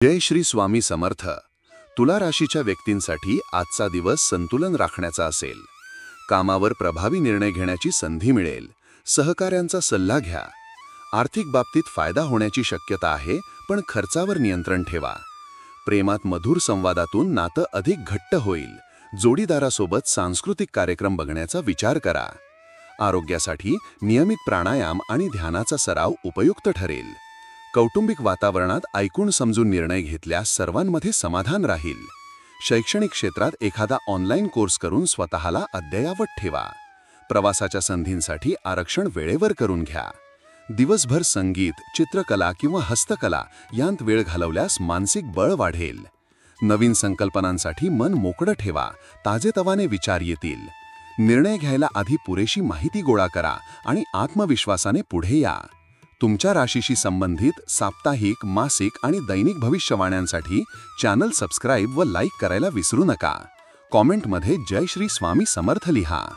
जय श्री स्वामी समर्थ. तुला राशीच्या व्यक्तींसाठी आजचा दिवस संतुलन राखण्याचा असेल. कामावर प्रभावी निर्णय घेण्याची संधी मिळेल. सहकाऱ्यांचा सल्ला घ्या. आर्थिक बाबतीत फायदा होण्याची शक्यता आहे, पण खर्चावर नियंत्रण ठेवा. प्रेमात मधुर संवादातून नातं अधिक घट्ट होईल. जोडीदारासोबत सांस्कृतिक कार्यक्रम बघण्याचा विचार करा. आरोग्यासाठी नियमित प्राणायाम आणि ध्यानाचा सराव उपयुक्त ठरेल. कौटुंबिक वातावरणात ऐकून समजून निर्णय घेतल्यास सर्वांमध्ये समाधान राहील. शैक्षणिक क्षेत्रात एखादा ऑनलाईन कोर्स करून स्वतःला अद्ययावत ठेवा. प्रवासाच्या संधींसाठी आरक्षण वेळेवर करून घ्या. दिवसभर संगीत, चित्रकला किंवा हस्तकला यांत वेळ घालवल्यास मानसिक बळ वाढेल. नवीन संकल्पनांसाठी मन मोकळं ठेवा. ताजेतवाने विचार येतील. निर्णय घ्यायला आधी पुरेशी माहिती गोळा करा आणि आत्मविश्वासाने पुढे या. तुमच्या राशीशी संबंधित साप्ताहिक, मासिक आणि दैनिक भविष्यवाण्यांसाठी चॅनल सबस्क्राईब व लाईक करायला विसरू नका. कॉमेंटमध्ये जय श्री स्वामी समर्थ लिहा.